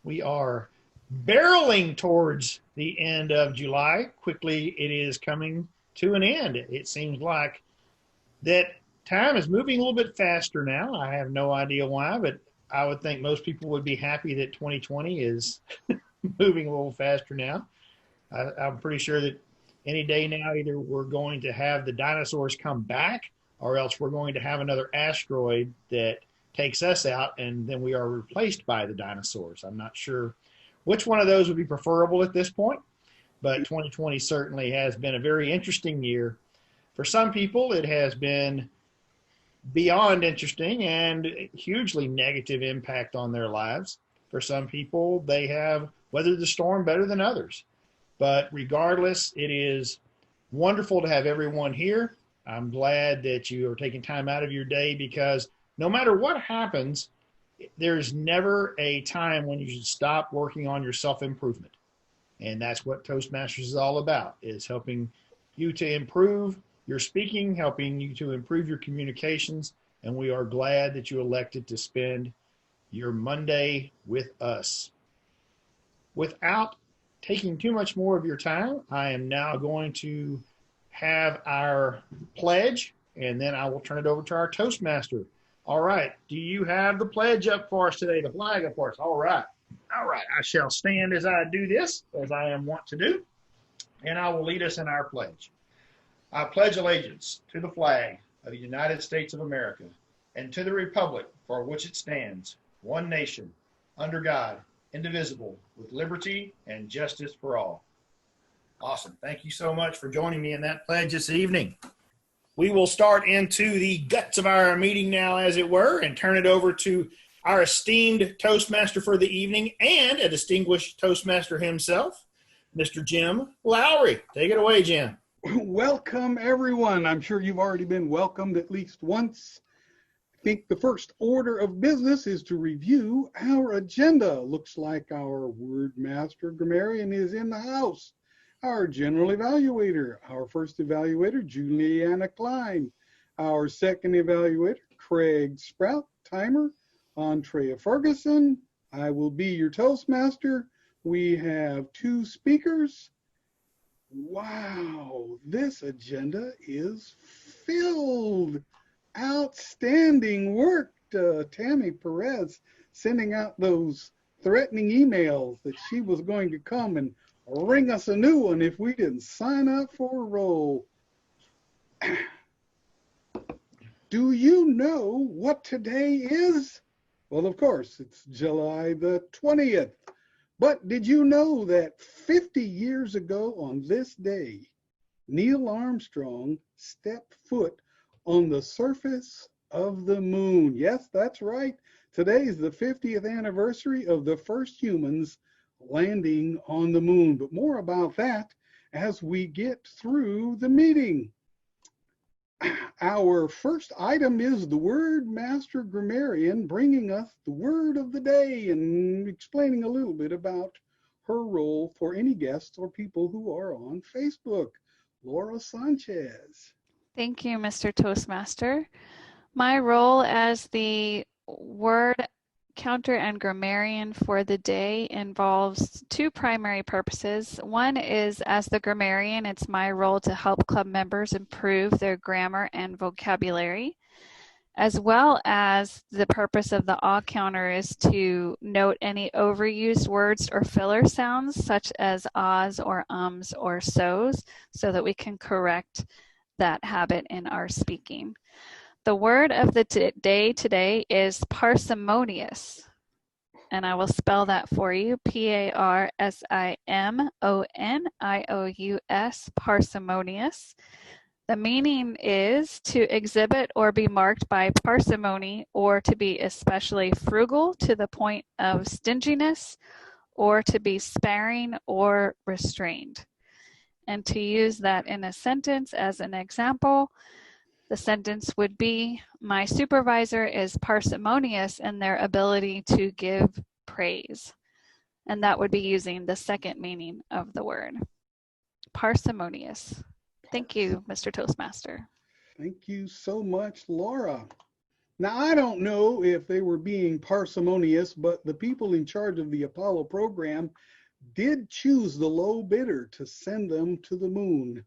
We are barreling towards the end of July. Quickly, it is coming to an end. It seems like that time is moving a little bit faster now. I have no idea why, but I would think most people would be happy that 2020 is moving a little faster now. I'm pretty sure that any day now, either we're going to have the dinosaurs come back or else we're going to have another asteroid that takes us out and then we are replaced by the dinosaurs. I'm not sure which one of those would be preferable at this point, but 2020 certainly has been a very interesting year. For some people, it has been beyond interesting and hugely negative impact on their lives. For some people, they have weathered the storm better than others. But regardless, it is wonderful to have everyone here. I'm glad that you are taking time out of your day because no matter what happens, there's never a time when you should stop working on your self-improvement. And that's what Toastmasters is all about, is helping you to improve your speaking, helping you to improve your communications. And we are glad that you elected to spend your Monday with us. Without taking too much more of your time, I am now going to have our pledge, and then I will turn it over to our Toastmaster. All right. Do you have the pledge up for us today, the flag up for us? All right. All right. I shall stand as I do this, as I am wont to do, and I will lead us in our pledge. I pledge allegiance to the flag of the United States of America and to the republic for which it stands, one nation, under God, indivisible, with liberty and justice for all. Awesome. Thank you so much for joining me in that pledge this evening. We will start into the guts of our meeting now, as it were, and turn it over to our esteemed Toastmaster for the evening and a distinguished Toastmaster himself, Mr. Jim Lowry. Take it away, Jim. Welcome, everyone. I'm sure you've already been welcomed at least once. I think the first order of business is to review our agenda. Looks like our word master grammarian is in the house. Our general evaluator, our first evaluator, Juliana Klein. Our second evaluator, Craig Sprout. Timer, Andrea Ferguson. I will be your Toastmaster. We have two speakers. Wow, this agenda is filled. Outstanding work, Tammy Perez, sending out those threatening emails that she was going to come and ring us a new one if we didn't sign up for a role. Do you know what today is? Well, of course, it's July the 20th. But did you know that 50 years ago on this day, Neil Armstrong stepped foot on the surface of the moon? Yes, that's right. Today is the 50th anniversary of the first humans landing on the moon. But more about that as we get through the meeting. Our first item is the Word Master Grammarian bringing us the word of the day and explaining a little bit about her role for any guests or people who are on Facebook. Laura Sanchez. Thank you, Mr. Toastmaster. My role as the word counter and grammarian for the day involves two primary purposes. One is, as the grammarian, it's my role to help club members improve their grammar and vocabulary, as well as the purpose of the ah counter is to note any overused words or filler sounds such as ahs or ums or so's so that we can correct that habit in our speaking. The word of the day today is parsimonious, and I will spell that for you, P-A-R-S-I-M-O-N-I-O-U-S, parsimonious. The meaning is to exhibit or be marked by parsimony or to be especially frugal to the point of stinginess or to be sparing or restrained. And to use that in a sentence as an example, the sentence would be, my supervisor is parsimonious in their ability to give praise. And that would be using the second meaning of the word, parsimonious. Thank you, Mr. Toastmaster. Thank you so much, Laura. Now, I don't know if they were being parsimonious, but the people in charge of the Apollo program did choose the low bidder to send them to the moon.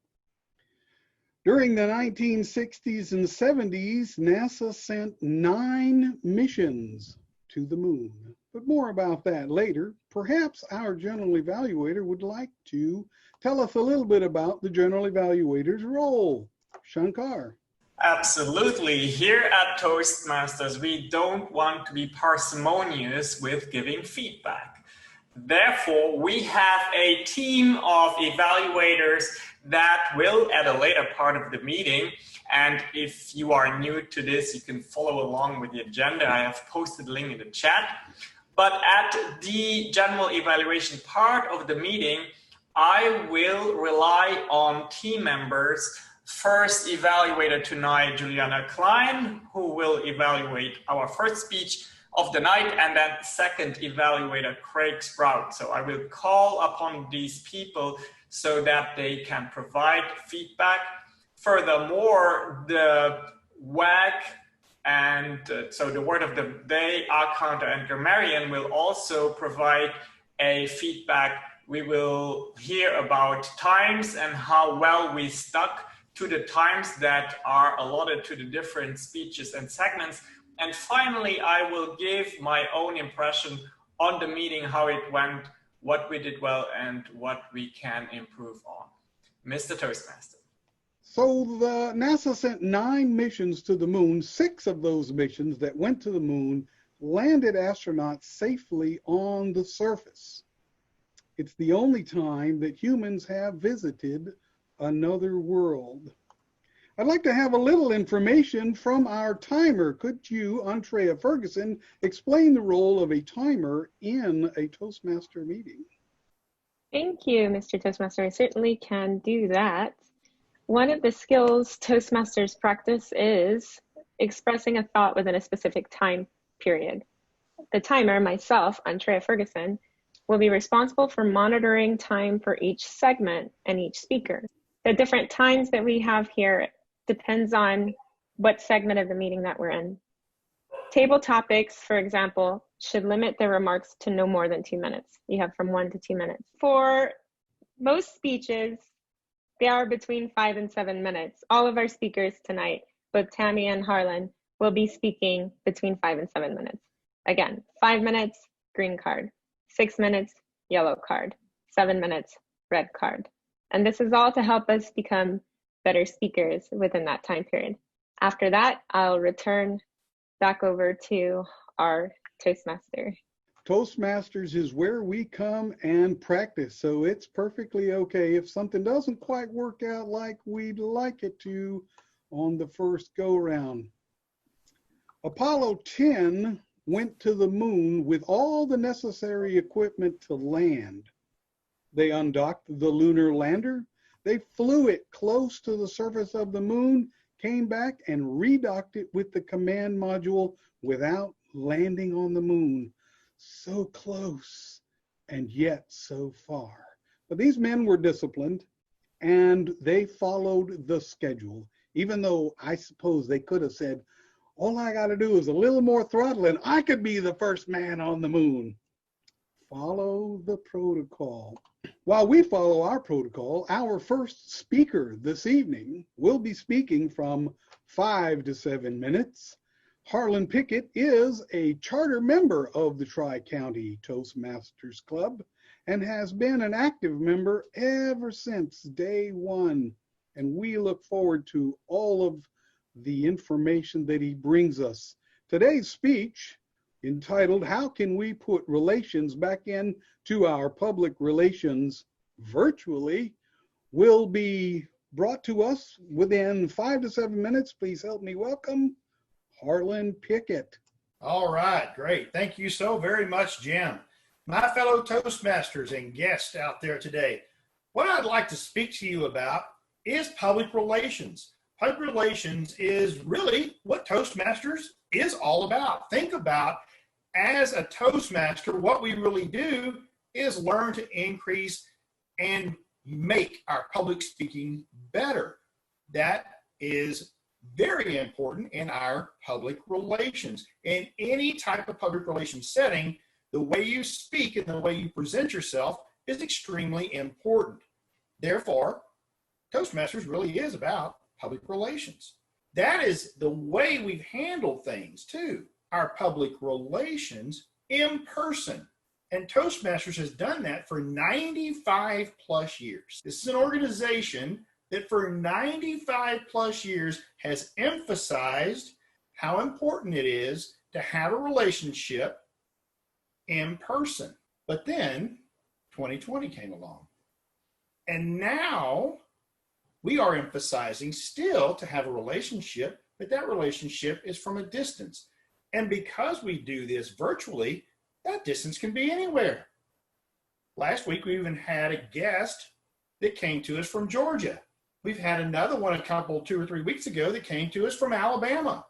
During the 1960s and 70s, NASA sent 9 missions to the moon. But more about that later. Perhaps our general evaluator would like to tell us a little bit about the general evaluator's role. Shankar. Absolutely. Here at Toastmasters, we don't want to be parsimonious with giving feedback. Therefore, we have a team of evaluators that will, at a later part of the meeting, and if you are new to this, you can follow along with the agenda. I have posted a link in the chat. But at the general evaluation part of the meeting, I will rely on team members. First evaluator tonight, Juliana Klein, who will evaluate our first speech of the night, and then second evaluator, Craig Sprout. So I will call upon these people so that they can provide feedback. Furthermore, the WAG and so the word of the day, our counter and grammarian will also provide a feedback. We will hear about times and how well we stuck to the times that are allotted to the different speeches and segments. And finally, I will give my own impression on the meeting, how it went, what we did well, and what we can improve on. Mr. Toastmaster. So the NASA sent 9 missions to the moon. 6 of those missions that went to the moon landed astronauts safely on the surface. It's the only time that humans have visited another world. I'd like to have a little information from our timer. Could you, Andrea Ferguson, explain the role of a timer in a Toastmaster meeting? Thank you, Mr. Toastmaster. I certainly can do that. One of the skills Toastmasters practice is expressing a thought within a specific time period. The timer, myself, Andrea Ferguson, will be responsible for monitoring time for each segment and each speaker. The different times that we have here depends on what segment of the meeting that we're in. Table topics, for example, should limit their remarks to no more than 2 minutes. You have from 1 to 2 minutes. For most speeches, they are between 5 and 7 minutes. All of our speakers tonight, both Tammy and Harlon, will be speaking between 5 and 7 minutes. Again, 5 minutes, green card. 6 minutes, yellow card. 7 minutes, red card. And this is all to help us become better speakers within that time period. After that, I'll return back over to our Toastmaster. Toastmasters is where we come and practice, so it's perfectly okay if something doesn't quite work out like we'd like it to on the first go-round. Apollo 10 went to the moon with all the necessary equipment to land. They undocked the lunar lander, they flew it close to the surface of the moon, came back and redocked it with the command module without landing on the moon. So close and yet so far. But these men were disciplined and they followed the schedule, even though I suppose they could have said, all I got to do is a little more throttle and I could be the first man on the moon. Follow the protocol. While we follow our protocol, our first speaker this evening will be speaking from 5 to 7 minutes. Harlon Pickett is a charter member of the Tri-County Toastmasters Club and has been an active member ever since day one. And we look forward to all of the information that he brings us. Today's speech, entitled, How Can We Put Relations Back Into Our Public Relations Virtually, will be brought to us within 5 to 7 minutes. Please help me welcome Harlon Pickett. All right, great. Thank you so very much, Jim. My fellow Toastmasters and guests out there today, what I'd like to speak to you about is public relations. Public relations is really what Toastmasters is all about. Think about, as a Toastmaster, what we really do is learn to increase and make our public speaking better. That is very important in our public relations. In any type of public relations setting, the way you speak and the way you present yourself is extremely important. Therefore, Toastmasters really is about public relations. That is the way we've handled things too, our public relations in person. And Toastmasters has done that for 95 plus years. This is an organization that for 95 plus years has emphasized how important it is to have a relationship in person. But then 2020 came along. And now we are emphasizing still to have a relationship, but that relationship is from a distance. And because we do this virtually, that distance can be anywhere. Last week, we even had a guest that came to us from Georgia. We've had another one 2 or 3 weeks ago that came to us from Alabama.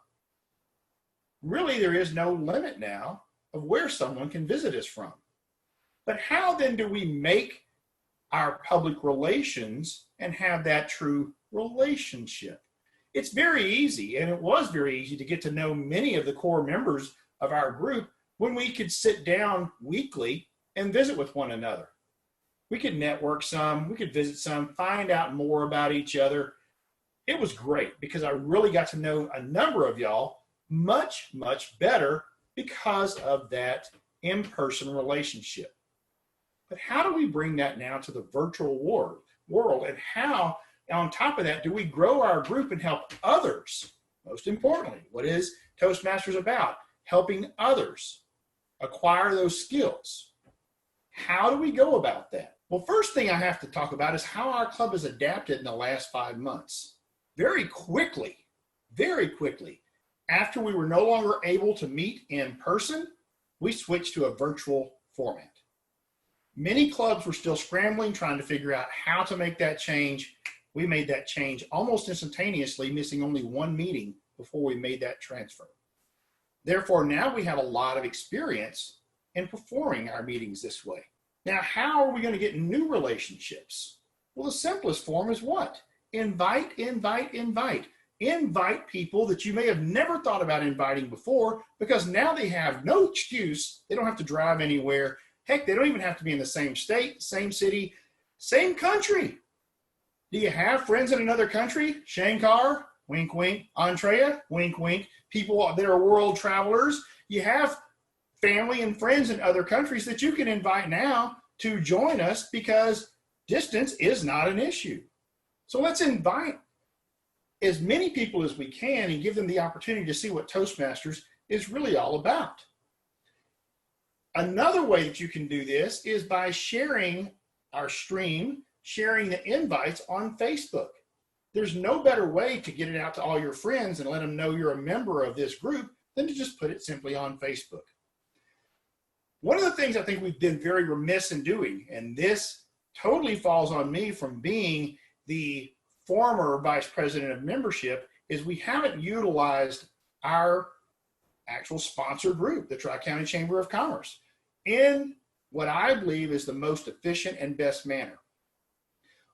Really, there is no limit now of where someone can visit us from. But how then do we make our public relations and have that true relationship? It's very easy, and it was very easy to get to know many of the core members of our group when we could sit down weekly and visit with one another. We could network some, we could visit some, find out more about each other. It was great because I really got to know a number of y'all much, much better because of that in-person relationship. But how do we bring that now to the virtual world? And how, on top of that, do we grow our group and help others? Most importantly, what is Toastmasters about? Helping others acquire those skills. How do we go about that? Well, first thing I have to talk about is how our club has adapted in the last 5 months. Very quickly, after we were no longer able to meet in person, we switched to a virtual format. Many clubs were still scrambling, trying to figure out how to make that change. We made that change almost instantaneously, missing only one meeting before we made that transfer. Therefore, now we have a lot of experience in performing our meetings this way. Now, how are we going to get new relationships? Well, the simplest form is what? Invite. Invite people that you may have never thought about inviting before, because now they have no excuse. They don't have to drive anywhere. Heck, they don't even have to be in the same state, same city, same country. Do you have friends in another country? Shankar, wink, wink. Andrea, wink, wink. People that are world travelers. You have family and friends in other countries that you can invite now to join us because distance is not an issue. So let's invite as many people as we can and give them the opportunity to see what Toastmasters is really all about. Another way that you can do this is by sharing our stream, sharing the invites on Facebook. There's no better way to get it out to all your friends and let them know you're a member of this group than to just put it simply on Facebook. One of the things I think we've been very remiss in doing, and this totally falls on me from being the former vice president of membership, is we haven't utilized our actual sponsor group, the Tri-County Chamber of Commerce, in what I believe is the most efficient and best manner.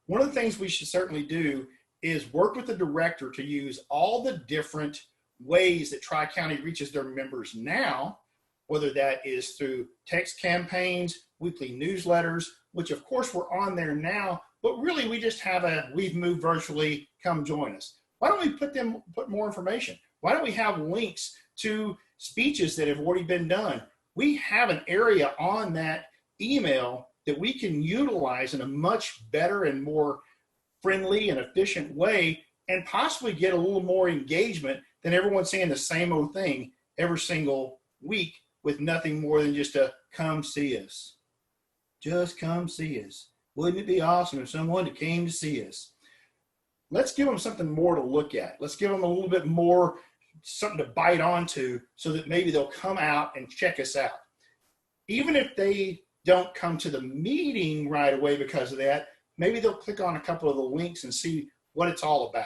One of the things we should certainly do is work with the director to use all the different ways that Tri-County reaches their members now, whether that is through text campaigns, weekly newsletters, which of course we're on there now, but really we just have a, we've moved virtually, come join us. Why don't we put more information? Why don't we have links to speeches that have already been done? We have an area on that email that we can utilize in a much better and more friendly and efficient way, and possibly get a little more engagement than everyone saying the same old thing every single week with nothing more than just a come see us. Just come see us. Wouldn't it be awesome if someone came to see us? Let's give them something more to look at. Let's give them a little bit more, something to bite onto, so that maybe they'll come out and check us out. Even if they don't come to the meeting right away because of that, maybe they'll click on a couple of the links and see what it's all about.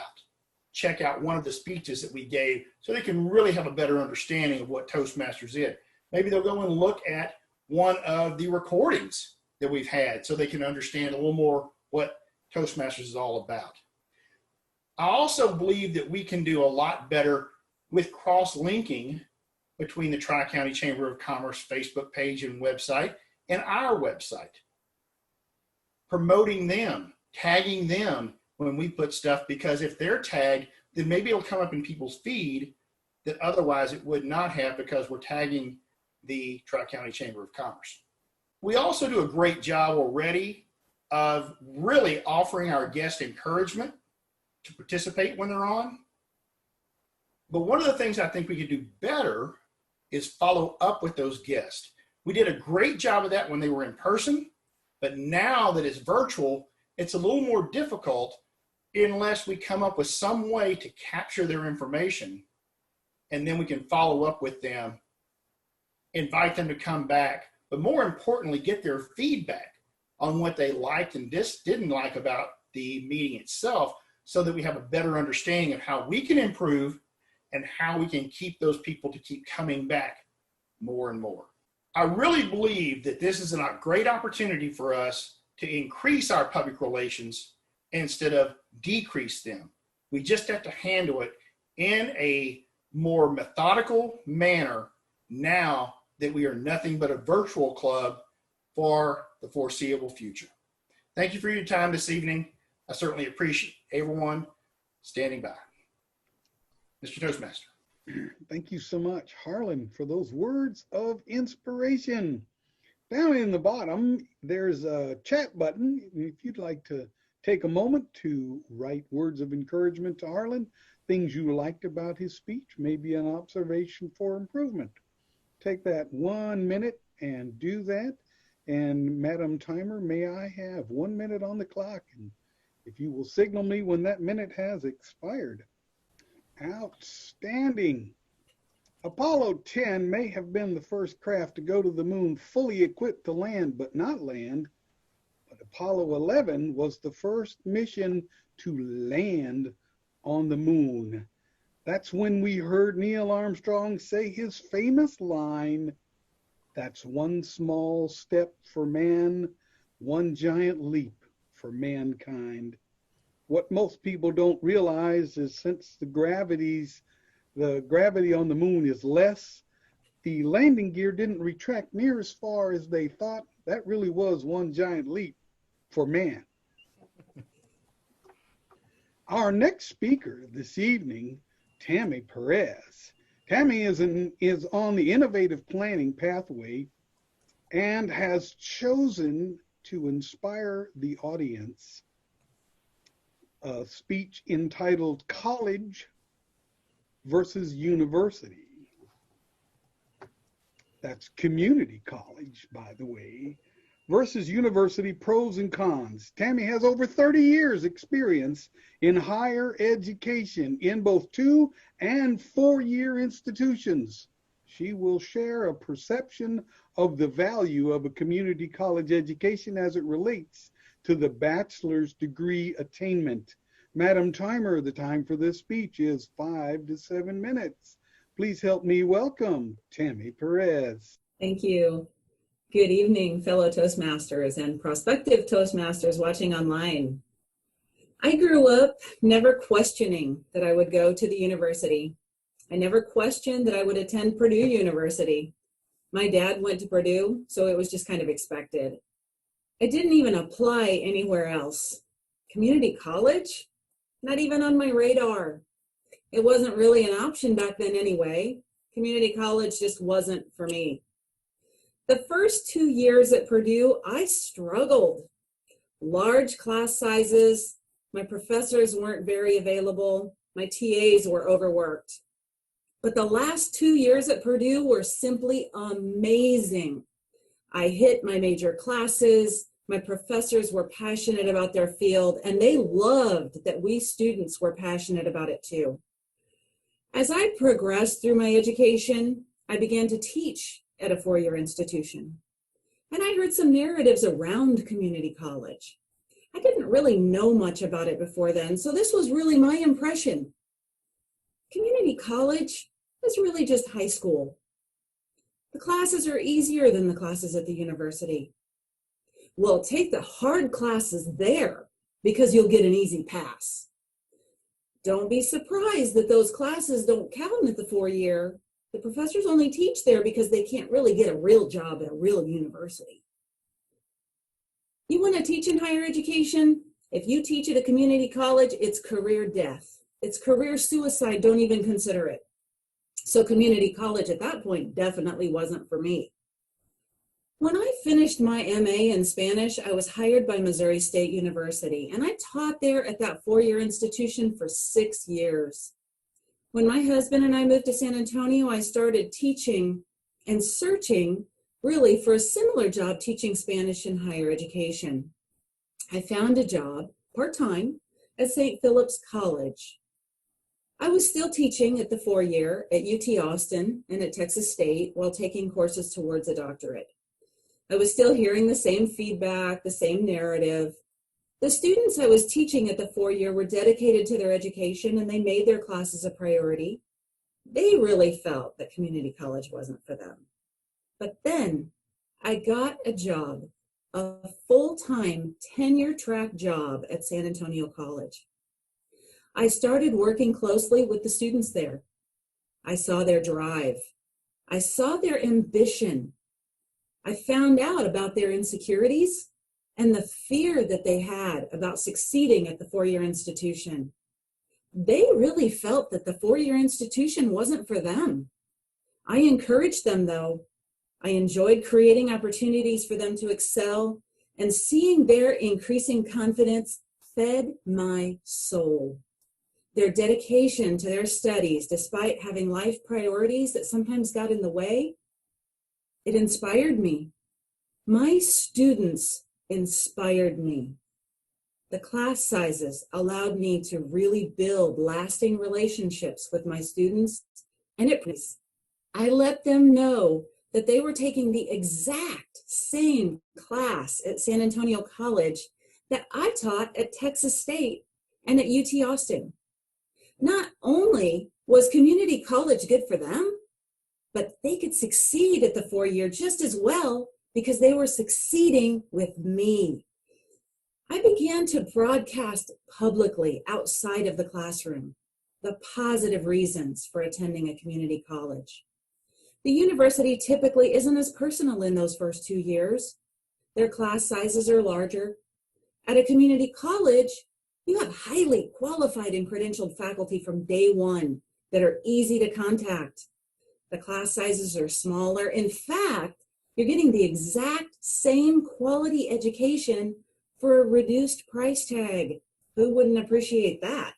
Check out one of the speeches that we gave so they can really have a better understanding of what Toastmasters is. Maybe they'll go and look at one of the recordings that we've had so they can understand a little more what Toastmasters is all about. I also believe that we can do a lot better with cross-linking between the Tri-County Chamber of Commerce Facebook page and website and our website. Promoting them, tagging them when we put stuff, because if they're tagged, then maybe it'll come up in people's feed that otherwise it would not have, because we're tagging the Tri-County Chamber of Commerce. We also do a great job already of really offering our guests encouragement to participate when they're on. But one of the things I think we could do better is follow up with those guests. We did a great job of that when they were in person, but now that it's virtual, it's a little more difficult unless we come up with some way to capture their information, and then we can follow up with them, invite them to come back, but more importantly, get their feedback on what they liked and didn't like about the meeting itself, so that we have a better understanding of how we can improve and how we can keep those people to keep coming back more and more. I really believe that this is a great opportunity for us to increase our public relations instead of decrease them. We just have to handle it in a more methodical manner now that we are nothing but a virtual club for the foreseeable future. Thank you for your time this evening. I certainly appreciate everyone standing by. Mr. Toastmaster. Thank you so much, Harlon, for those words of inspiration. Down in the bottom, there's a chat button. If you'd like to take a moment to write words of encouragement to Harlon, things you liked about his speech, maybe an observation for improvement. Take that 1 minute and do that. And Madam Timer, may I have 1 minute on the clock? And if you will signal me when that minute has expired. Outstanding. Apollo 10 may have been the first craft to go to the moon fully equipped to land, but not land. But Apollo 11 was the first mission to land on the moon. That's when we heard Neil Armstrong say his famous line, "That's one small step for man, one giant leap for mankind." What most people don't realize is, since the gravity on the moon is less, the landing gear didn't retract near as far as they thought. That really was one giant leap for man. Our next speaker this evening, Tammy Perez. Tammy is on the innovative planning pathway and has chosen to inspire the audience. A speech entitled College versus University. That's community college, by the way, versus university, pros and cons. Tammy has over 30 years experience in higher education in both 2- and 4-year institutions. She will share a perception of the value of a community college education as it relates to the bachelor's degree attainment. Madam Timer, the time for this speech is 5 to 7 minutes. Please help me welcome Tammy Perez. Thank you. Good evening, fellow Toastmasters and prospective Toastmasters watching online. I grew up never questioning that I would go to the university. I never questioned that I would attend Purdue University. My dad went to Purdue, so it was just kind of expected. I didn't even apply anywhere else. Community college? Not even on my radar. It wasn't really an option back then anyway. Community college just wasn't for me. The first 2 years at Purdue, I struggled. Large class sizes, my professors weren't very available, my TAs were overworked. But the last 2 years at Purdue were simply amazing. I hit my major classes, my professors were passionate about their field, and they loved that we students were passionate about it too. As I progressed through my education, I began to teach at a 4-year institution. And I heard some narratives around community college. I didn't really know much about it before then, so this was really my impression. Community college is really just high school. The classes are easier than the classes at the university. Well, take the hard classes there because you'll get an easy pass. Don't be surprised that those classes don't count at the 4-year. The professors only teach there because they can't really get a real job at a real university. You want to teach in higher education? If you teach at a community college, it's career death. It's career suicide. Don't even consider it. So community college at that point definitely wasn't for me. When I finished my MA in Spanish, I was hired by Missouri State University, and I taught there at that 4-year institution for 6 years. When my husband and I moved to San Antonio, I started teaching and searching really for a similar job teaching Spanish in higher education. I found a job part-time at St. Philip's College. I was still teaching at the 4-year at UT Austin and at Texas State while taking courses towards a doctorate. I was still hearing the same feedback, the same narrative. The students I was teaching at the 4-year were dedicated to their education and they made their classes a priority. They really felt that community college wasn't for them. But then I got a job, a full-time tenure-track job at San Antonio College. I started working closely with the students there. I saw their drive. I saw their ambition. I found out about their insecurities and the fear that they had about succeeding at the 4-year institution. They really felt that the 4-year institution wasn't for them. I encouraged them, though. I enjoyed creating opportunities for them to excel, and seeing their increasing confidence fed my soul. Their dedication to their studies, despite having life priorities that sometimes got in the way, it inspired me. My students inspired me. The class sizes allowed me to really build lasting relationships with my students, and I let them know that they were taking the exact same class at San Antonio College that I taught at Texas State and at UT Austin. Not only was community college good for them, but they could succeed at the 4-year just as well because they were succeeding with me. I began to broadcast publicly outside of the classroom the positive reasons for attending a community college. The university typically isn't as personal in those first 2 years. Their class sizes are larger. At a community college, you have highly qualified and credentialed faculty from day one that are easy to contact. The class sizes are smaller. In fact, you're getting the exact same quality education for a reduced price tag. Who wouldn't appreciate that?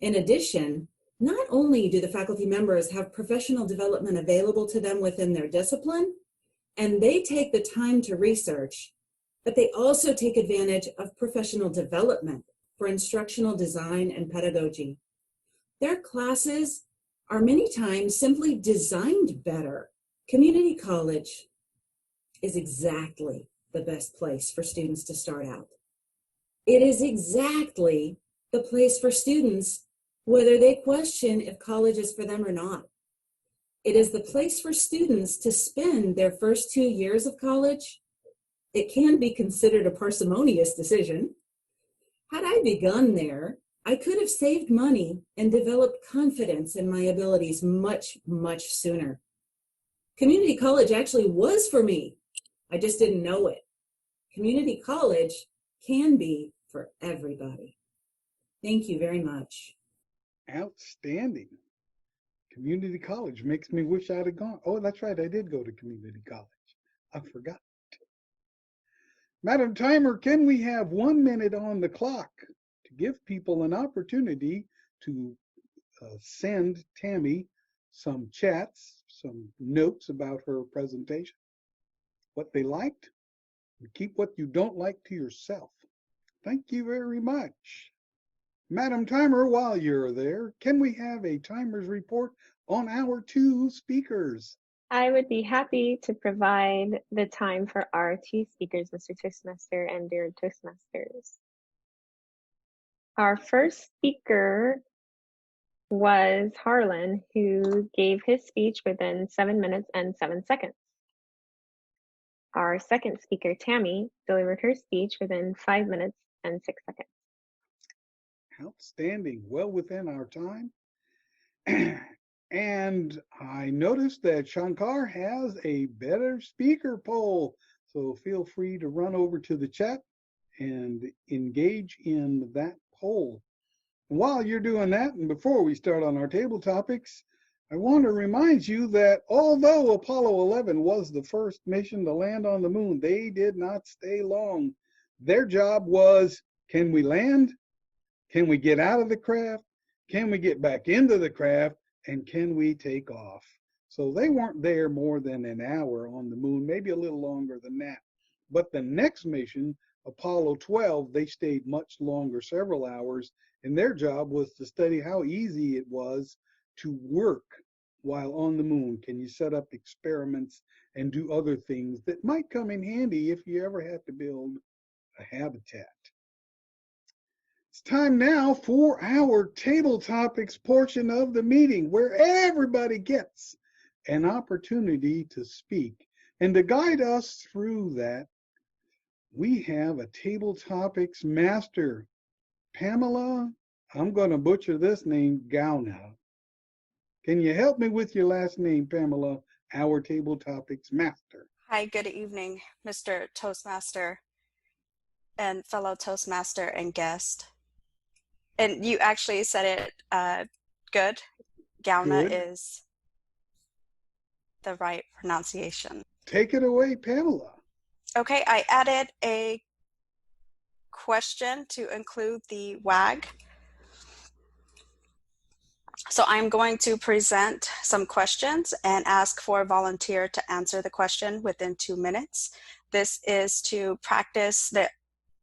In addition, not only do the faculty members have professional development available to them within their discipline, and they take the time to research, but they also take advantage of professional development for instructional design and pedagogy. Their classes are many times simply designed better. Community college is exactly the best place for students to start out. It is exactly the place for students whether they question if college is for them or not. It is the place for students to spend their first 2 years of college. It can be considered a parsimonious decision. Had I begun there, I could have saved money and developed confidence in my abilities much, much sooner. Community college actually was for me. I just didn't know it. Community college can be for everybody. Thank you very much. Outstanding. Community college makes me wish I'd have gone. Oh, that's right. I did go to community college. I forgot. Madam Timer, can we have 1 minute on the clock to give people an opportunity to send Tammy some chats, some notes about her presentation, what they liked, and keep what you don't like to yourself. Thank you very much. Madam Timer, while you're there, can we have a timer's report on our 2 speakers? I would be happy to provide the time for our 2 speakers, Mr. Toastmaster and dear Toastmasters. Our first speaker was Harlon, who gave his speech within 7 minutes and 7 seconds. Our second speaker, Tammy, delivered her speech within 5 minutes and 6 seconds. Outstanding. Well within our time. And I noticed that Shankar has a better speaker poll. So feel free to run over to the chat and engage in that poll. While you're doing that, and before we start on our table topics, I want to remind you that although Apollo 11 was the first mission to land on the moon, they did not stay long. Their job was, can we land? Can we get out of the craft? Can we get back into the craft? And can we take off? So they weren't there more than an hour on the moon, maybe a little longer than that. But the next mission, Apollo 12, they stayed much longer, several hours, and their job was to study how easy it was to work while on the moon. Can you set up experiments and do other things that might come in handy if you ever had to build a habitat? It's time now for our table topics portion of the meeting, where everybody gets an opportunity to speak. And to guide us through that, we have a table topics master, Pamela. I'm going to butcher this name, Gauna. Can you help me with your last name, Pamela, our table topics master? Hi, good evening, Mr. Toastmaster and fellow Toastmaster and guest. And you actually said it good. Gauna Good. is the right pronunciation. Take it away, Pamela. Okay, I added a question to include the WAG. So I'm going to present some questions and ask for a volunteer to answer the question within 2 minutes. This is to practice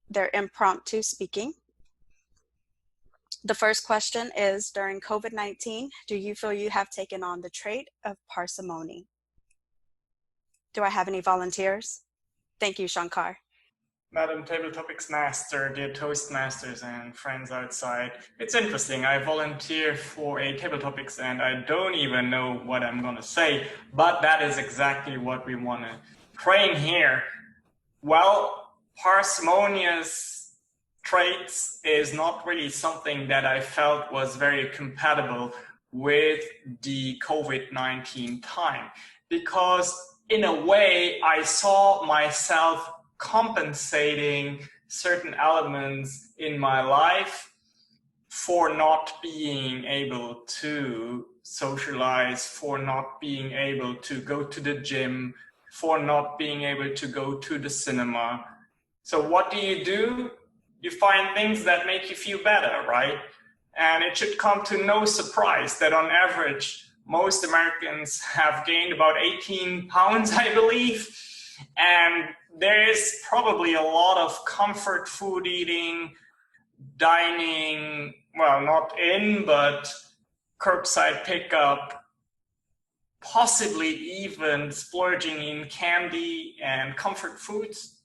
their impromptu speaking. The first question is, during COVID-19, do you feel you have taken on the trait of parsimony? Do I have any volunteers? Thank you, Shankar. Madam Table Topics Master, dear Toastmasters and friends outside. It's interesting, I volunteer for a table topics and I don't even know what I'm going to say, but that is exactly what we want to train here. Well, parsimonious traits is not really something that I felt was very compatible with the COVID-19 time, because in a way I saw myself compensating certain elements in my life for not being able to socialize, for not being able to go to the gym, for not being able to go to the cinema. So what do? You find things that make you feel better, right? And it should come to no surprise that on average, most Americans have gained about 18 pounds, I believe. And there is probably a lot of comfort food eating, dining, well, not in, but curbside pickup, possibly even splurging in candy and comfort foods.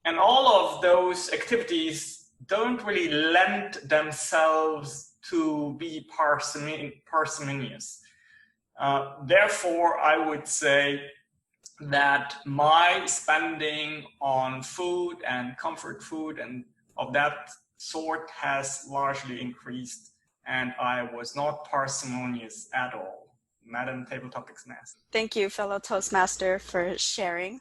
And all of those activities don't really lend themselves to be parsimonious. Therefore, I would say that my spending on food and comfort food and of that sort has largely increased, and I was not parsimonious at all. Madam Table Topics Master. Thank you, fellow Toastmaster, for sharing.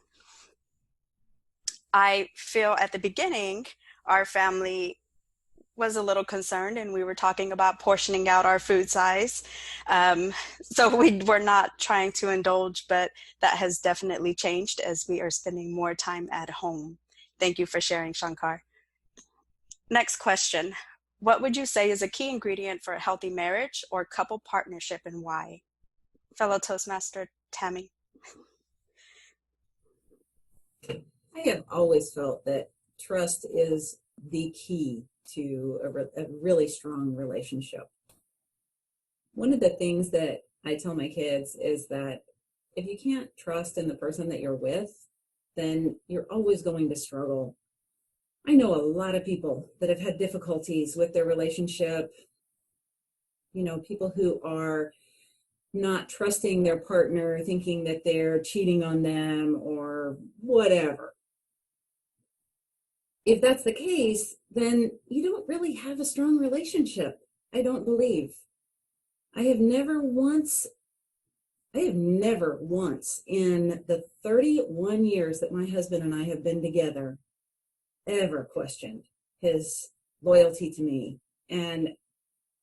I feel at the beginning, our family was a little concerned and we were talking about portioning out our food size. So we were not trying to indulge, but that has definitely changed as we are spending more time at home. Thank you for sharing, Shankar. Next question. What would you say is a key ingredient for a healthy marriage or couple partnership, and why? Fellow Toastmaster Tammy. I have always felt that trust is the key to a really strong relationship. One of the things that I tell my kids is that if you can't trust in the person that you're with, then you're always going to struggle. I know a lot of people that have had difficulties with their relationship, people who are not trusting their partner, thinking that they're cheating on them or whatever. if that's the case, then you don't really have a strong relationship. I don't believe. I have never once in the 31 years that my husband and I have been together ever questioned his loyalty to me. And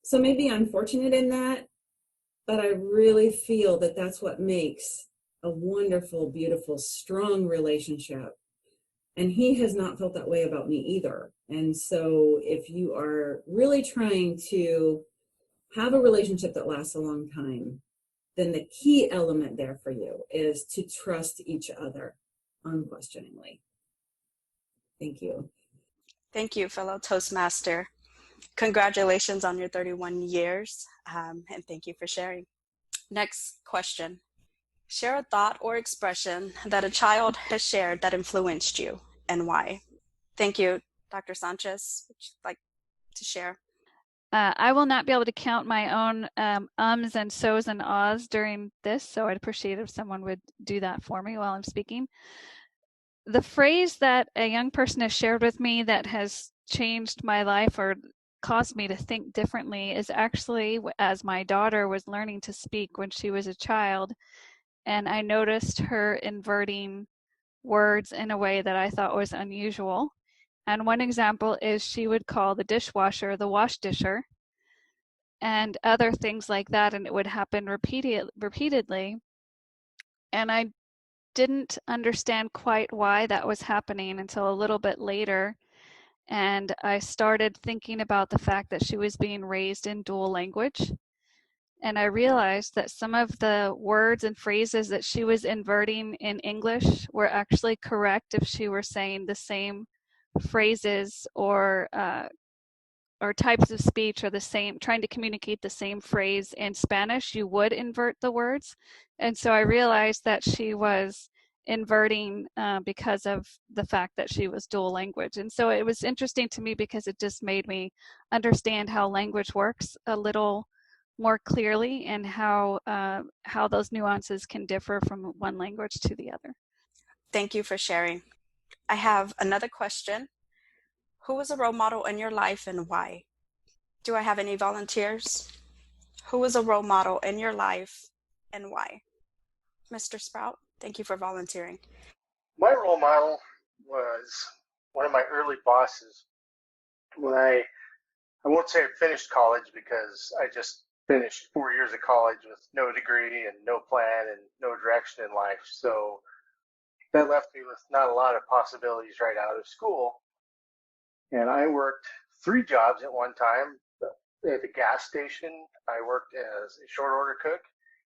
so maybe I'm fortunate in that, but I really feel that that's what makes a wonderful, beautiful, strong relationship. And he has not felt that way about me either. And so if you are really trying to have a relationship that lasts a long time, then the key element there for you is to trust each other unquestioningly. Thank you. Thank you, fellow Toastmaster. Congratulations on your 31 years, and thank you for sharing. Next question. Share a thought or expression that a child has shared that influenced you, and why. Thank you. Dr. Sanchez, would you like to share? I will not be able to count my own ums and so's and ahs during this, so I'd appreciate if someone would do that for me while I'm speaking. The phrase that a young person has shared with me that has changed my life or caused me to think differently is actually as my daughter was learning to speak when she was a child, and I noticed her inverting words in a way that I thought was unusual. And one example is she would call the dishwasher the wash disher and other things like that, and it would happen repeatedly. And I didn't understand quite why that was happening until a little bit later. And I started thinking about the fact that she was being raised in dual language. And I realized that some of the words and phrases that she was inverting in English were actually correct if she were saying the same phrases or types of speech or the same, trying to communicate the same phrase in Spanish, you would invert the words. And so I realized that she was inverting because of the fact that she was dual language. And so it was interesting to me because it just made me understand how language works a little more clearly and how those nuances can differ from one language to the other. Thank you for sharing. I have another question. Who was a role model in your life and why? Do I have any volunteers? Who was a role model in your life and why? Mr. Sprout, thank you for volunteering. My role model was one of my early bosses. When I won't say I finished college because I just finished 4 years of college with no degree and no plan and no direction in life. So that left me with not a lot of possibilities right out of school. And I worked 3 jobs at one time. At the gas station, I worked as a short order cook,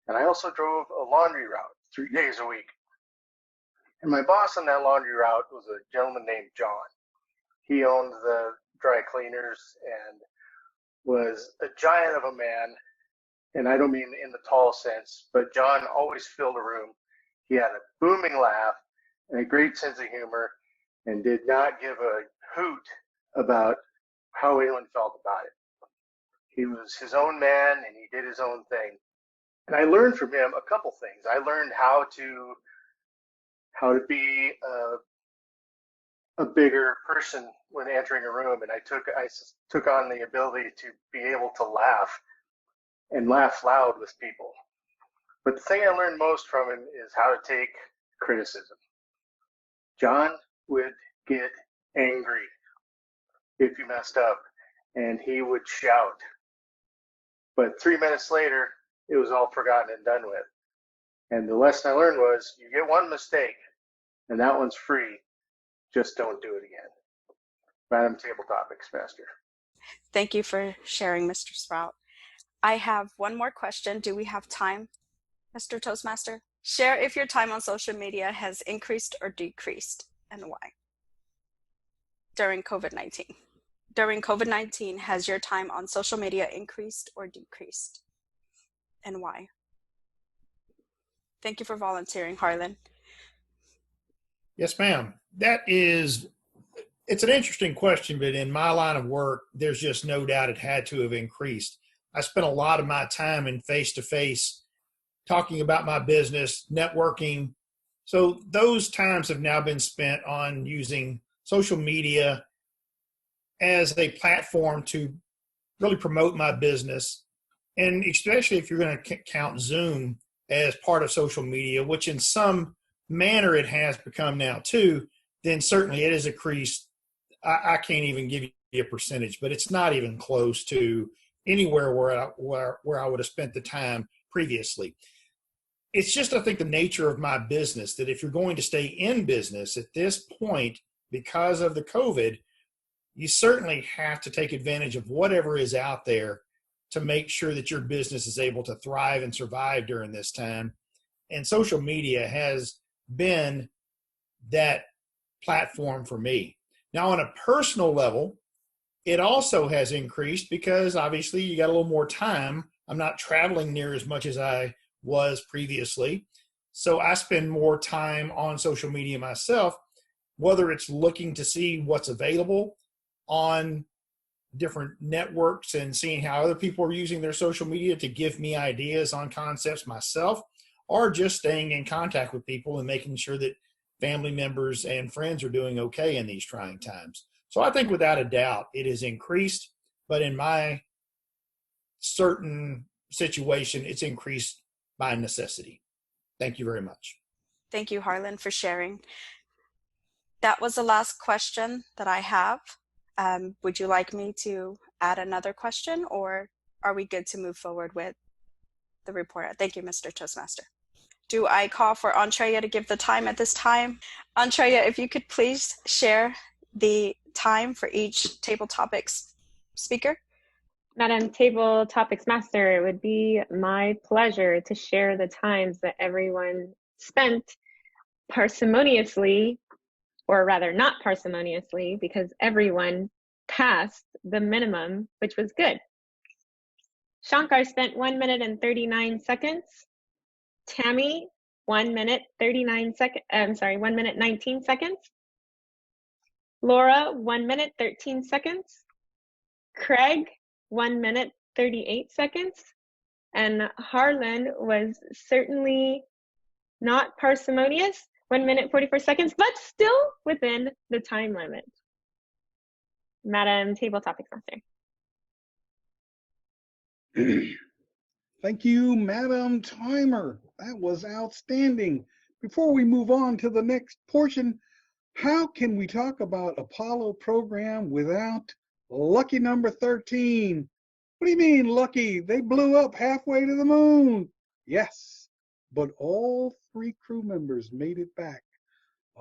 and I also drove a laundry route 3 days a week. And my boss on that laundry route was a gentleman named John. He owned the dry cleaners and was a giant of a man. And I don't mean in the tall sense, but John always filled a room. He had a booming laugh and a great sense of humor and did not give a hoot about how anyone felt about it. He was his own man and he did his own thing. And I learned from him a couple things. I learned how to be a bigger person when entering a room, and I took on the ability to be able to laugh and laugh loud with people. But the thing I learned most from him is how to take criticism. John would get angry if you messed up, and he would shout. But 3 minutes later, it was all forgotten and done with. And the lesson I learned was, you get one mistake, and that one's free. Just don't do it again. Madam Table Topics Master. Thank you for sharing, Mr. Sprout. I have one more question. Do we have time, Mr. Toastmaster? Share if your time on social media has increased or decreased, and why. During COVID-19. During COVID-19, has your time on social media increased or decreased, and why? Thank you for volunteering, Harlon. Yes, ma'am. It's an interesting question, but in my line of work, there's just no doubt it had to have increased. I spent a lot of my time in face-to-face talking about my business, networking. So those times have now been spent on using social media as a platform to really promote my business. And especially if you're going to count Zoom as part of social media, which in some manner it has become now too, then certainly it has increased. I can't even give you a percentage, but it's not even close to anywhere where I would have spent the time previously. It's just, I think, the nature of my business that if you're going to stay in business at this point because of the COVID, you certainly have to take advantage of whatever is out there to make sure that your business is able to thrive and survive during this time. And social media has been that platform for me. Now, on a personal level, it also has increased because obviously you got a little more time. I'm not traveling near as much as I was previously. So I spend more time on social media myself, whether it's looking to see what's available on different networks and seeing how other people are using their social media to give me ideas on concepts myself, or just staying in contact with people and making sure that family members and friends are doing okay in these trying times. So I think without a doubt it has increased, but in my certain situation, it's increased by necessity. Thank you very much. Thank you, Harlon, for sharing. That was the last question that I have. Would you like me to add another question, or are we good to move forward with the report? Thank you, Mr. Toastmaster. Do I call for Andrea to give the time at this time? Andrea, if you could please share the time for each table topics speaker. Madam Table Topics Master, it would be my pleasure to share the times that everyone spent parsimoniously, or rather not parsimoniously, because everyone passed the minimum, which was good. Shankar spent 1 minute and 39 seconds. Tammy, 1 minute 39 seconds. 1 minute 19 seconds. Laura, 1 minute 13 seconds. Craig, 1 minute 38 seconds. And Harlon was certainly not parsimonious, 1 minute 44 seconds, but still within the time limit. Madam Table Topics Master. Thank you, Madam Timer. That was outstanding. Before we move on to the next portion, how can we talk about Apollo program without lucky number 13? What do you mean, lucky? They blew up halfway to the moon. Yes, but all 3 crew members made it back.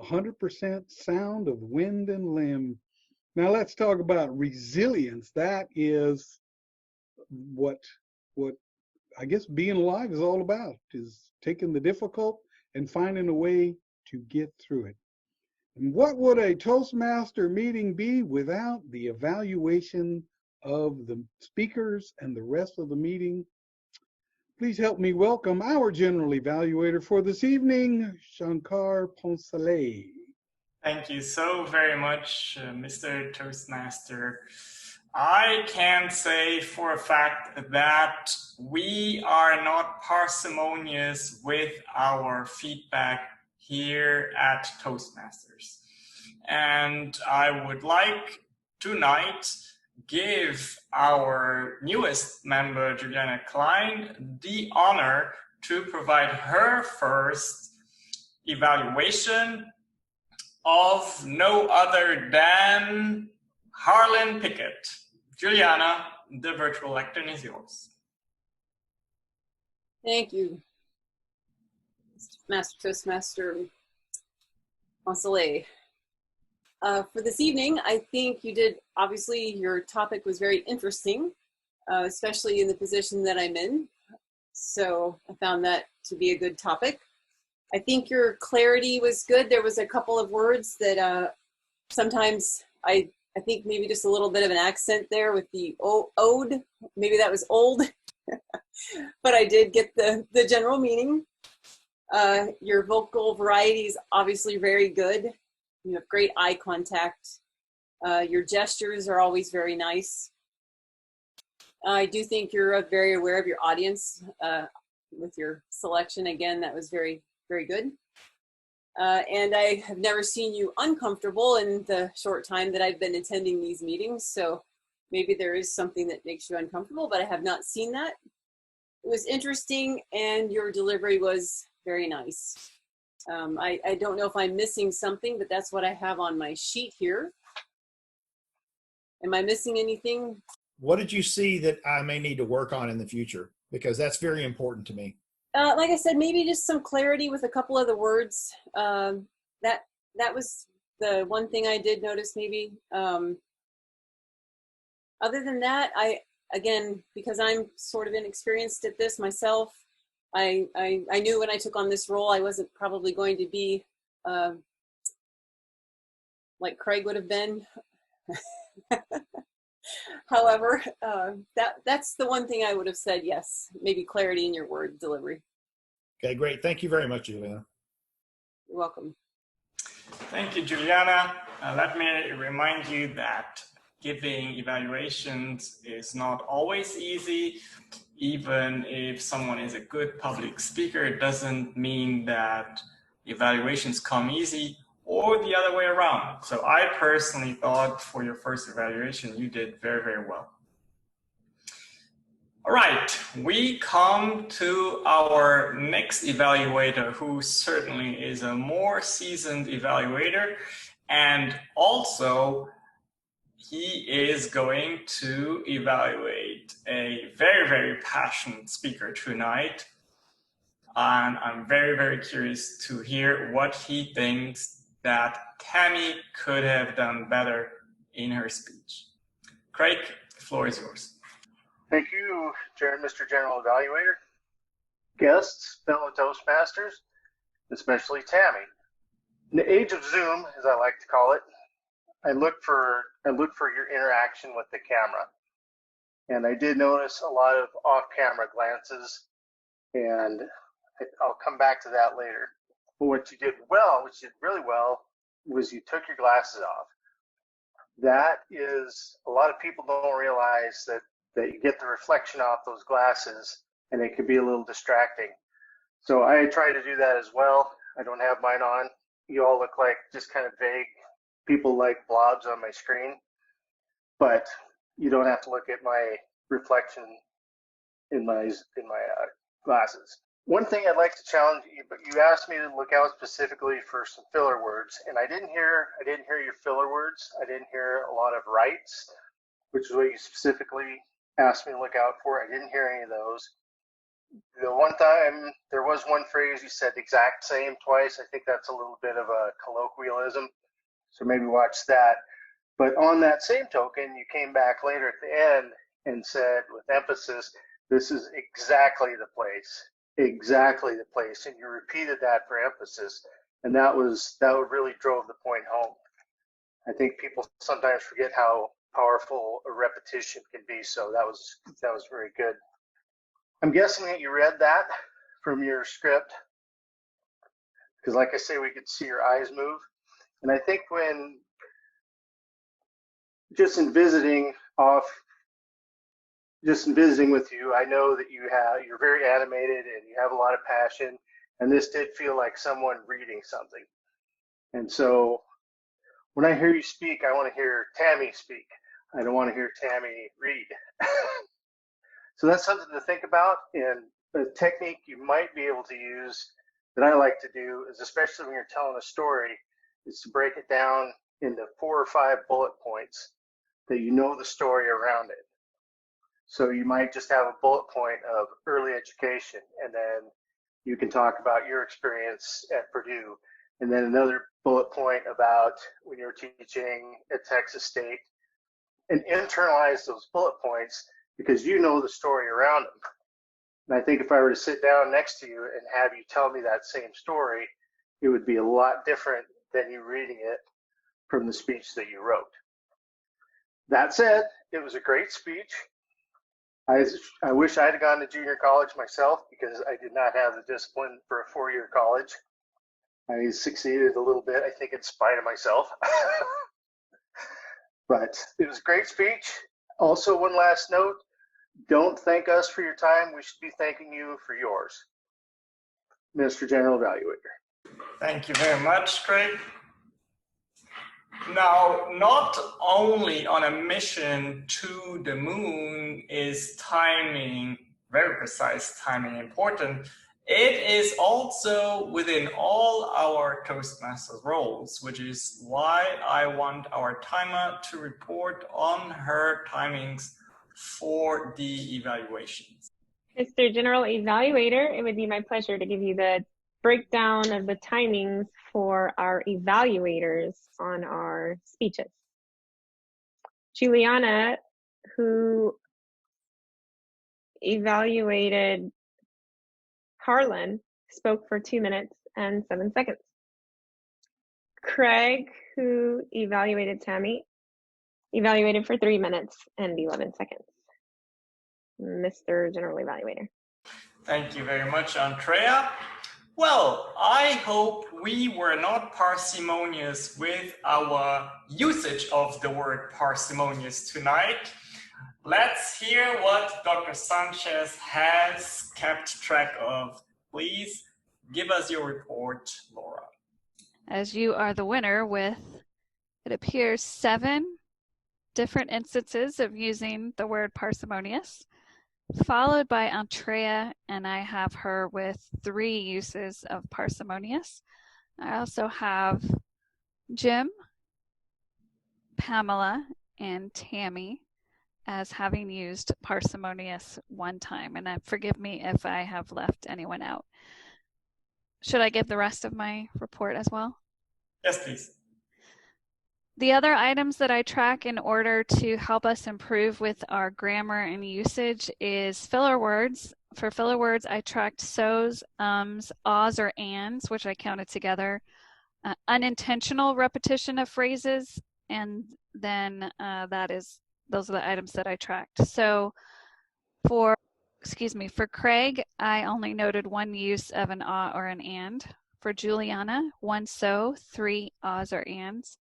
100% sound of wind and limb. Now let's talk about resilience. That is what I guess being alive is all about, is taking the difficult and finding a way to get through it. And what would a Toastmaster meeting be without the evaluation of the speakers and the rest of the meeting? Please help me welcome our general evaluator for this evening, Shankar Ponsalé. Thank you so very much, Mr. Toastmaster. I can say for a fact that we are not parsimonious with our feedback here at Toastmasters. And I would like tonight give our newest member, Juliana Klein, the honor to provide her first evaluation of no other than Harlon Pickett. Juliana, the virtual lectern is yours. Thank you, Master Toastmaster Ponsalé. For this evening, I think you did, obviously your topic was very interesting, especially in the position that I'm in. So I found that to be a good topic. I think your clarity was good. There was a couple of words that sometimes I think maybe just a little bit of an accent there with the ode. Maybe that was old, but I did get the general meaning. Your vocal variety is obviously very good. You have great eye contact. Your gestures are always very nice. I do think you're very aware of your audience with your selection. Again, that was very, very good. And I have never seen you uncomfortable in the short time that I've been attending these meetings. So maybe there is something that makes you uncomfortable, but I have not seen that. It was interesting, and your delivery was very nice. I don't know if I'm missing something, but that's what I have on my sheet here. Am I missing anything? What did you see that I may need to work on in the future? Because that's very important to me. Like I said, maybe just some clarity with a couple of the words. That was the one thing I did notice maybe. Other than that, again, because I'm sort of inexperienced at this myself, I knew when I took on this role, I wasn't probably going to be like Craig would have been. However, that's the one thing I would have said, yes, maybe clarity in your word delivery. Okay, great. Thank you very much, Juliana. You're welcome. Thank you, Juliana. Let me remind you that giving evaluations is not always easy. Even if someone is a good public speaker, it doesn't mean that evaluations come easy, or the other way around. So I personally thought for your first evaluation, you did very, very well. All right, we come to our next evaluator, who certainly is a more seasoned evaluator, and also he is going to evaluate a very, very passionate speaker tonight. And I'm very, very curious to hear what he thinks that Tammy could have done better in her speech. Craig, the floor is yours. Thank you, Mr. General Evaluator, guests, fellow Toastmasters, especially Tammy. In the age of Zoom, as I like to call it, I look for your interaction with the camera. And I did notice a lot of off-camera glances, and I'll come back to that later. But what you did really well, was you took your glasses off. That is, a lot of people don't realize that you get the reflection off those glasses, and it can be a little distracting. So I try to do that as well. I don't have mine on. You all look like just kind of vague people like blobs on my screen, but you don't have to look at my reflection in my glasses. One thing I'd like to challenge you, but you asked me to look out specifically for some filler words, and I didn't hear your filler words. I didn't hear a lot of rights, which is what you specifically asked me to look out for. I didn't hear any of those. The one time there was one phrase you said exact same twice. I think that's a little bit of a colloquialism, so maybe watch that. But on that same token, you came back later at the end and said with emphasis, this is exactly the place, and you repeated that for emphasis, and that really drove the point home. I think people sometimes forget how powerful a repetition can be, so that was very good. I'm guessing that you read that from your script, because like I say, we could see your eyes move. And I think when just in visiting with you, I know that you're very animated and you have a lot of passion, and this did feel like someone reading something. And so when I hear you speak, I want to hear Tammy speak. I don't want to hear Tammy read. So that's something to think about, and a technique you might be able to use that I like to do is, especially when you're telling a story, is to break it down into 4 or 5 bullet points that you know the story around it. So you might just have a bullet point of early education, and then you can talk about your experience at Purdue, and then another bullet point about when you're teaching at Texas State, and internalize those bullet points because you know the story around them. And I think if I were to sit down next to you and have you tell me that same story, it would be a lot different than you reading it from the speech that you wrote. That said, it was a great speech. I wish I had gone to junior college myself, because I did not have the discipline for a 4-year college. I succeeded a little bit, I think, in spite of myself. But it was a great speech. Also, one last note, don't thank us for your time. We should be thanking you for yours. Mr. General Evaluator. Thank you very much, Craig. Now, not only on a mission to the moon is timing, very precise timing, important, it is also within all our Toastmasters roles, which is why I want our timer to report on her timings for the evaluations. Mr. General Evaluator, it would be my pleasure to give you the breakdown of the timings for our evaluators on our speeches. Juliana, who evaluated Harlon, spoke for 2 minutes and 7 seconds. Craig, who evaluated Tammy, evaluated for 3 minutes and 11 seconds. Mr. General Evaluator. Thank you very much, Andrea. Well, I hope we were not parsimonious with our usage of the word parsimonious tonight. Let's hear what Dr. Sanchez has kept track of. Please give us your report, Laura. As you are the winner with, it appears, 7 different instances of using the word parsimonious, followed by Andrea, and I have her with 3 uses of parsimonious. I also have Jim, Pamela, and Tammy as having used parsimonious 1 time, and forgive me if I have left anyone out. Should I give the rest of my report as well? Yes, please. The other items that I track in order to help us improve with our grammar and usage is filler words. For filler words, I tracked so's, ahs, or ands, which I counted together, unintentional repetition of phrases, and then those are the items that I tracked. So for Craig, I only noted 1 use of an ah or an and. For Juliana, 1 so, 3 ahs or ands.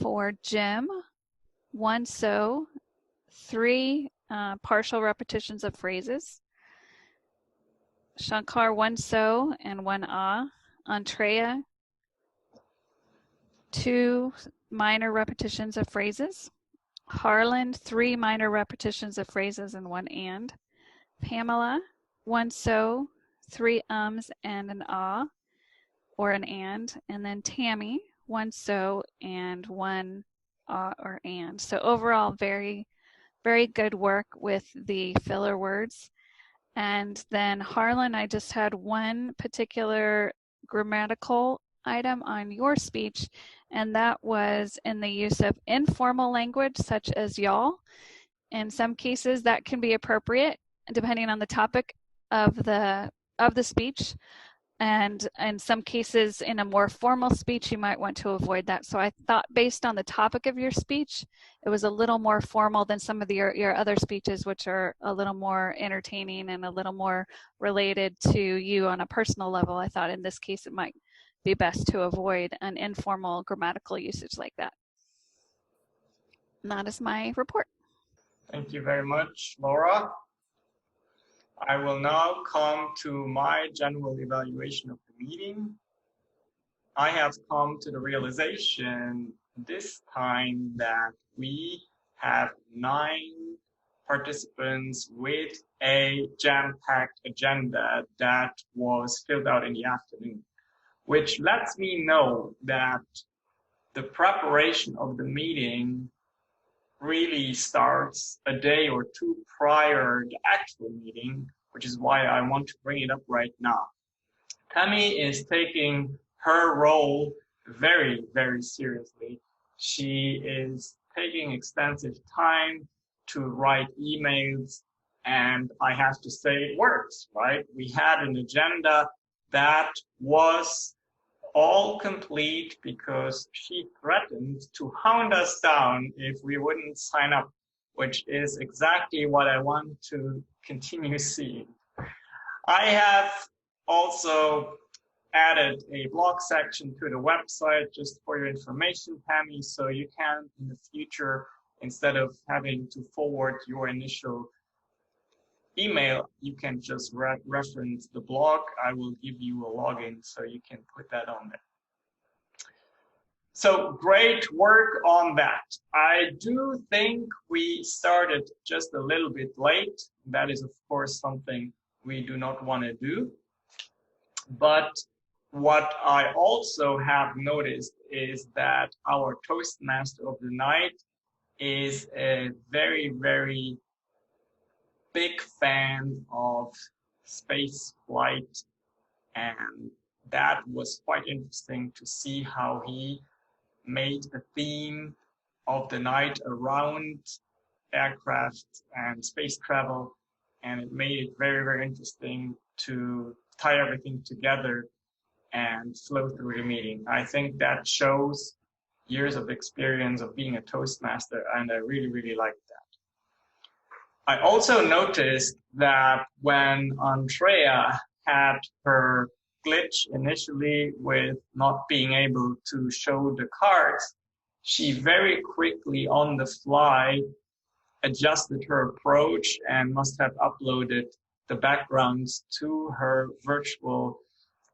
For Jim, 1 so, 3 partial repetitions of phrases. Shankar, 1 so and 1 ah. Andrea, 2 minor repetitions of phrases. Harlan, 3 minor repetitions of phrases and 1 and. Pamela, 1 so, 3 ums and an ah or an and then Tammy, 1 so and 1 ah or and. So overall, very, very good work with the filler words. And then Harlan, I just had 1 particular grammatical item on your speech, and that was in the use of informal language such as y'all. In some cases, that can be appropriate depending on the topic of the speech. And in some cases, in a more formal speech, you might want to avoid that. So I thought, based on the topic of your speech, it was a little more formal than some of your other speeches, which are a little more entertaining and a little more related to you on a personal level. I thought in this case, it might be best to avoid an informal grammatical usage like that. And that is my report. Thank you very much, Laura. I will now come to my general evaluation of the meeting. I have come to the realization this time that we have 9 participants with a jam-packed agenda that was filled out in the afternoon, which lets me know that the preparation of the meeting really starts a day or 2 prior to the actual meeting, which is why I want to bring it up right now. Tammy is taking her role very, very seriously. She is taking extensive time to write emails, and I have to say it works, right? We had an agenda that was all complete because she threatened to hound us down if we wouldn't sign up, which is exactly what I want to continue seeing. I have also added a blog section to the website just for your information, Tammy, so you can in the future, instead of having to forward your initial email, you can just reference the blog. I will give you a login so you can put that on there. So great work on that. I do think we started just a little bit late. That is, of course, something we do not want to do. But what I also have noticed is that our Toastmaster of the night is a very, very big fan of space flight, and that was quite interesting to see how he made a theme of the night around aircraft and space travel, and it made it very, very interesting to tie everything together and flow through the meeting. I think that shows years of experience of being a Toastmaster, and I really, really liked that. I also noticed that when Andrea had her glitch initially with not being able to show the cards, she very quickly on the fly adjusted her approach and must have uploaded the backgrounds to her virtual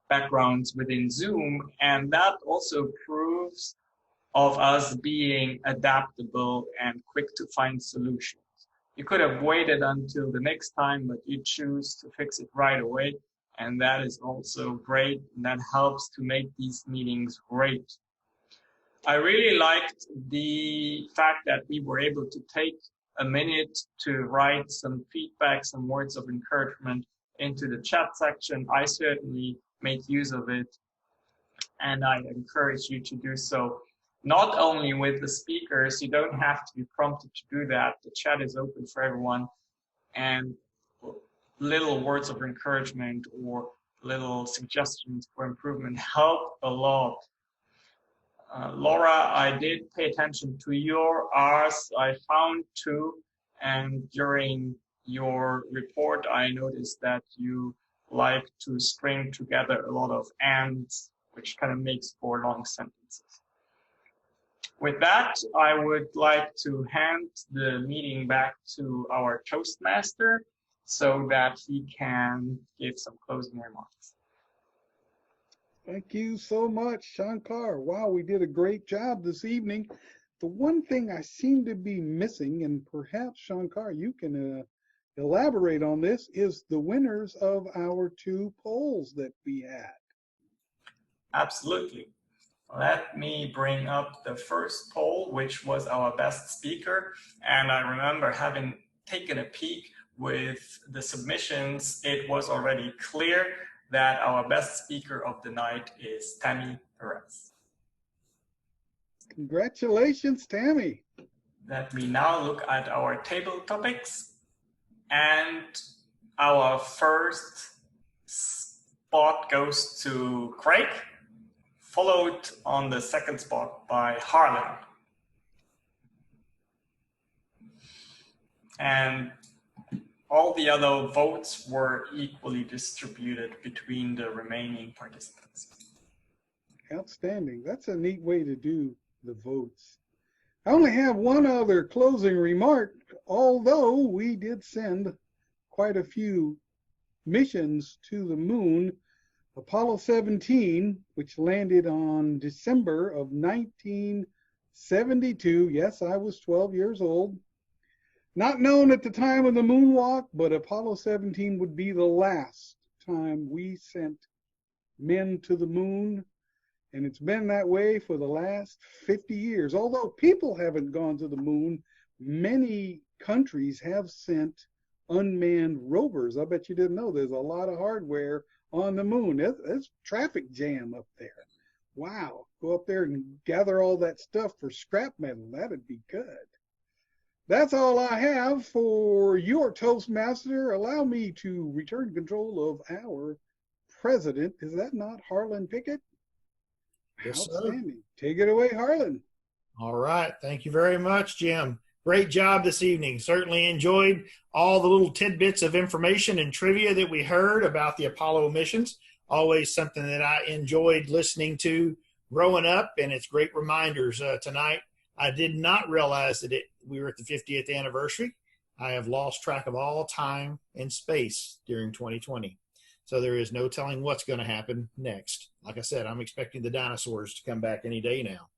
backgrounds within Zoom. And that also proves of us being adaptable and quick to find solutions. You could have waited until the next time, but you choose to fix it right away. And that is also great. And that helps to make these meetings great. I really liked the fact that we were able to take a minute to write some feedback, some words of encouragement into the chat section. I certainly make use of it, and I encourage you to do so. Not only with the speakers, you don't have to be prompted to do that. The chat is open for everyone, and little words of encouragement or little suggestions for improvement help a lot. Laura, I did pay attention to your R's. I found two, and during your report, I noticed that you like to string together a lot of ands, which kind of makes for long sentences. With that, I would like to hand the meeting back to our Toastmaster so that he can give some closing remarks. Thank you so much, Shankar. Wow, we did a great job this evening. The one thing I seem to be missing, and perhaps Shankar, you can elaborate on this, is the winners of our two polls that we had. Absolutely. Let me bring up the first poll, which was our best speaker. And I remember having taken a peek with the submissions, it was already clear that our best speaker of the night is Tammy Perez. Congratulations, Tammy. Let me now look at our table topics. And our first spot goes to Craig, followed on the second spot by Harlon. And all the other votes were equally distributed between the remaining participants. Outstanding. That's a neat way to do the votes. I only have one other closing remark, although we did send quite a few missions to the moon. Apollo 17, which landed on December of 1972. Yes, I was 12 years old. Not known at the time of the moonwalk, but Apollo 17 would be the last time we sent men to the moon. And it's been that way for the last 50 years. Although people haven't gone to the moon, many countries have sent unmanned rovers. I bet you didn't know there's a lot of hardware on the moon. There's traffic jam up there. Wow. Go up there and gather all that stuff for scrap metal. That'd be good. That's all I have for your Toastmaster. Allow me to return control of our president. Is that not Harlon Pickett? Yes, outstanding. Sir. Take it away, Harlon. All right. Thank you very much, Jim. Great job this evening. Certainly enjoyed all the little tidbits of information and trivia that we heard about the Apollo missions. Always something that I enjoyed listening to growing up, and it's great reminders tonight. I did not realize that we were at the 50th anniversary. I have lost track of all time and space during 2020. So there is no telling what's going to happen next. Like I said, I'm expecting the dinosaurs to come back any day now.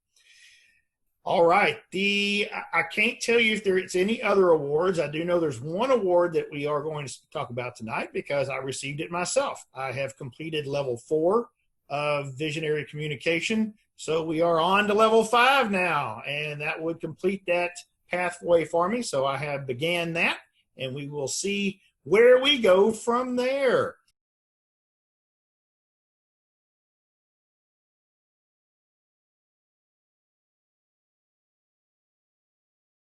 All right. I can't tell you if there's any other awards. I do know there's one award that we are going to talk about tonight because I received it myself. I have completed level 4 of visionary communication. So we are on to level 5 now, and that would complete that pathway for me. So I have began that, and we will see where we go from there.